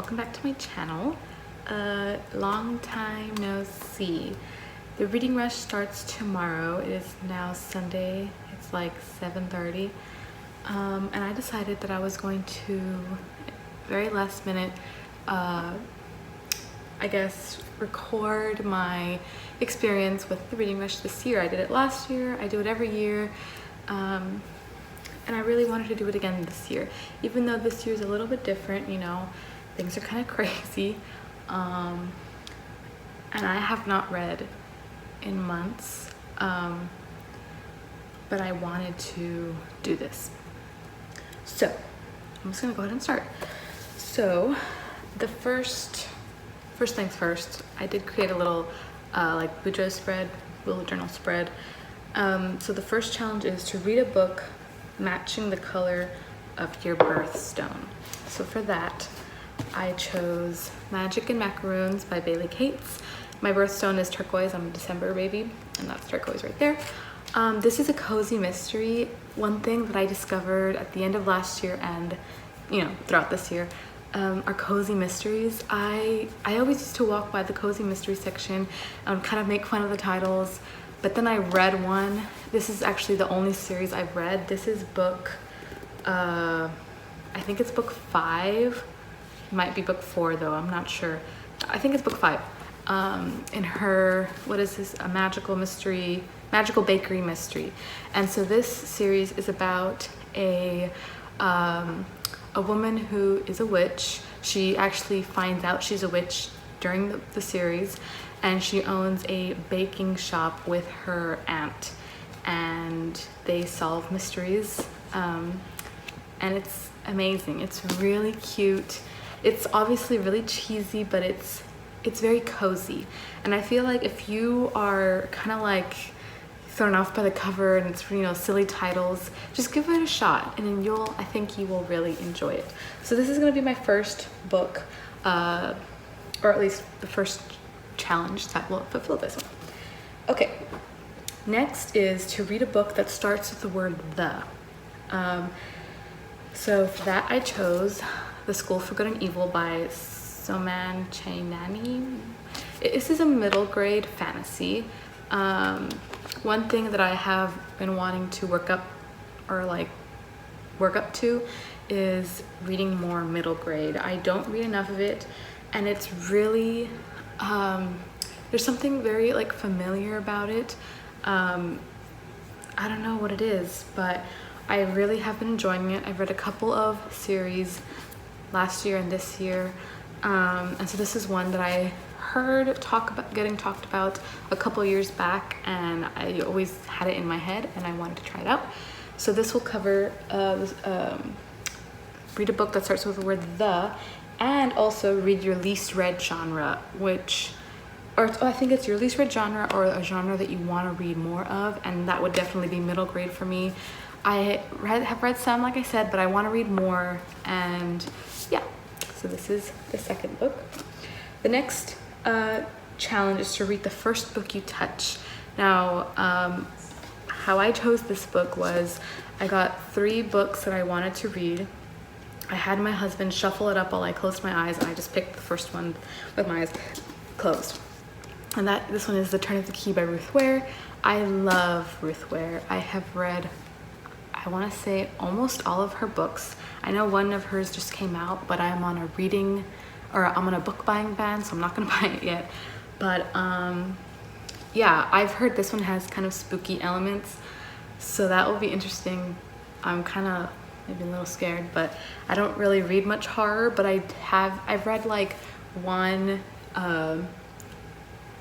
welcome back to my channel. Long time no see. The reading rush starts tomorrow. It is now Sunday. It's like 7:30, and I decided that I was going to, very last minute, I guess, record my experience with the reading rush this year. I did it last year. I do it every year. And I really wanted to do it again this year, even though this year is a little bit different. You know, things are kind of crazy, and I have not read in months, but I wanted to do this. So I'm just gonna go ahead and start. So the first things first, I did create a little like bullet journal spread. So the first challenge is to read a book matching the color of your birthstone. So for that, I chose Magic and Macaroons by Bailey Cates. My birthstone is turquoise. I'm a December baby, and that's turquoise right there. This is a cozy mystery. One thing that I discovered at the end of last year and, you know, throughout this year, are cozy mysteries. I always used to walk by the cozy mystery section and kind of make fun of the titles. But then I read one. This is actually the only series I've read. This is book, I think it's book 5. It might be book 4 though, I'm not sure. I think it's book 5. In her, what is this? A magical mystery, magical bakery mystery. And so this series is about a woman who is a witch. She actually finds out she's a witch during the series, and she owns a baking shop with her aunt, and they solve mysteries, and it's amazing. It's really cute. It's obviously really cheesy, but it's very cozy. And I feel like if you are kind of like thrown off by the cover and it's, you know, silly titles, just give it a shot, and then I think you will really enjoy it. So this is going to be my first book, or at least the first challenge that will fulfill this one. Okay, next is to read a book that starts with the word "the." So for that, I chose The School for Good and Evil by Soman Chainani. This is a middle grade fantasy. One thing that I have been wanting to work up to is reading more middle grade. I don't read enough of it, and it's really there's something very like familiar about it. I don't know what it is, but I really have been enjoying it. I've read a couple of series last year and this year, and so this is one that I heard getting talked about a couple years back, and I always had it in my head and I wanted to try it out. So this will cover read a book that starts with the word "the," and also read your least read genre, I think it's your least read genre or a genre that you want to read more of, and that would definitely be middle grade for me. I have read some, like I said, but I want to read more, and yeah, so this is the second book. The next challenge is to read the first book you touch. Now, how I chose this book was I got 3 books that I wanted to read. I had my husband shuffle it up while I closed my eyes, and I just picked the first one with my eyes closed. And this one is The Turn of the Key by Ruth Ware. I love Ruth Ware. I have read, I want to say, almost all of her books. I know one of hers just came out, but I'm on a book buying ban, so I'm not going to buy it yet. But yeah, I've heard this one has kind of spooky elements, so that will be interesting. I'm kind of maybe a little scared, but I don't really read much horror, but I've read like one,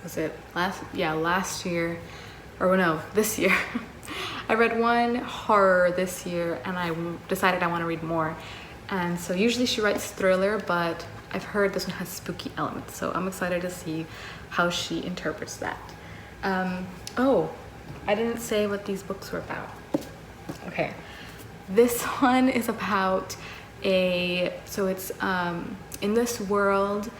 was it last year, or no, this year. I read one horror this year, and I decided I want to read more. And so usually she writes thriller, but I've heard this one has spooky elements, so I'm excited to see how she interprets that. Oh, I didn't say what these books were about. Okay, this one is about so it's in this world,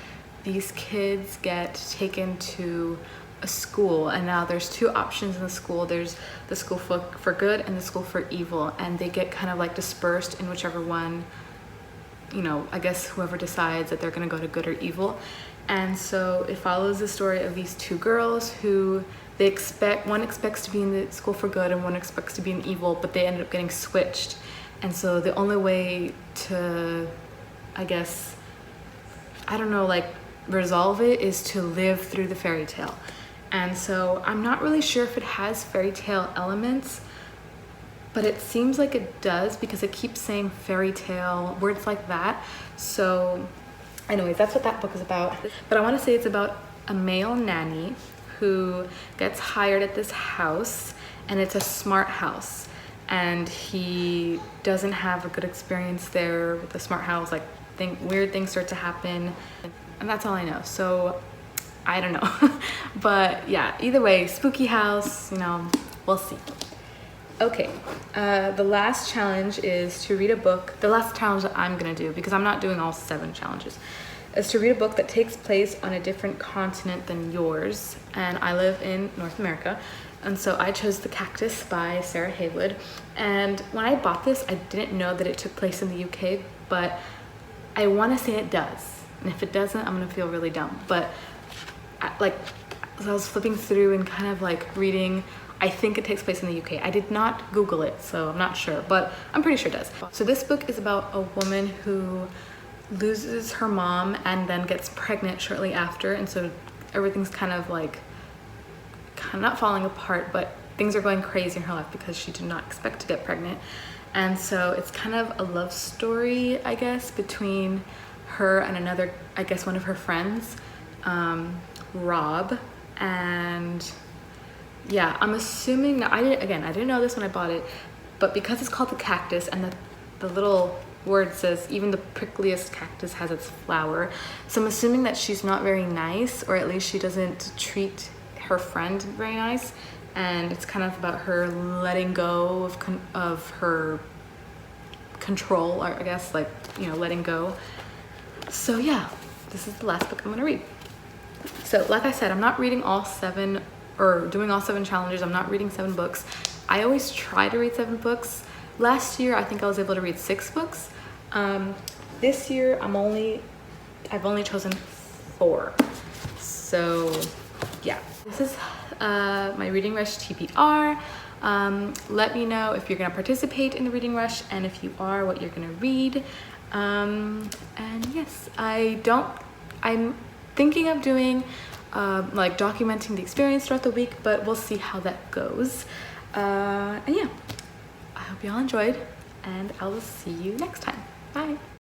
these kids get taken to a school, and now there's 2 options in the school. There's the school for good and the school for evil, and they get kind of like dispersed in whichever one you know, I guess whoever decides that they're gonna go to good or evil. And so it follows the story of these two girls who one expects to be in the school for good and one expects to be in evil, but they ended up getting switched. And so the only way to, I guess, I don't know, like resolve it is to live through the fairy tale. And so I'm not really sure if it has fairy tale elements, but it seems like it does because it keeps saying fairy tale, words like that. So anyways, that's what that book is about. But I want to say it's about a male nanny who gets hired at this house, and it's a smart house. And he doesn't have a good experience there with the smart house. Like weird things start to happen, and that's all I know. So I don't know. But yeah, either way, spooky house, you know, we'll see. Okay, the last challenge is to read a book. The last challenge that I'm gonna do, because I'm not doing all 7 challenges, is to read a book that takes place on a different continent than yours. And I live in North America. And so I chose The Cactus by Sarah Haywood. And when I bought this, I didn't know that it took place in the UK, but I wanna say it does. And if it doesn't, I'm gonna feel really dumb. But as I was flipping through and kind of like reading, I think it takes place in the UK. I did not Google it, so I'm not sure, but I'm pretty sure it does. So this book is about a woman who loses her mom and then gets pregnant shortly after. And so everything's kind of not falling apart, but things are going crazy in her life because she did not expect to get pregnant. And so it's kind of a love story, I guess, between her and another, I guess, one of her friends, Rob. And yeah, I'm assuming that I didn't know this when I bought it, but because it's called The Cactus and the little word says even the prickliest cactus has its flower, so I'm assuming that she's not very nice, or at least she doesn't treat her friend very nice. And it's kind of about her letting go of her control, or I guess, like, you know, letting go. So yeah, this is the last book I'm gonna read. So like I said, I'm not reading all 7 or doing all 7 challenges. I'm not reading 7 books. I always try to read 7 books. Last year, I think I was able to read 6 books. This year, I've only chosen 4. So yeah, this is my Reading Rush TBR. Let me know if you're gonna participate in the Reading Rush, and if you are, what you're gonna read. And yes, I'm thinking of doing like documenting the experience throughout the week, but we'll see how that goes. And yeah, I hope you all enjoyed, and I will see you next time. Bye.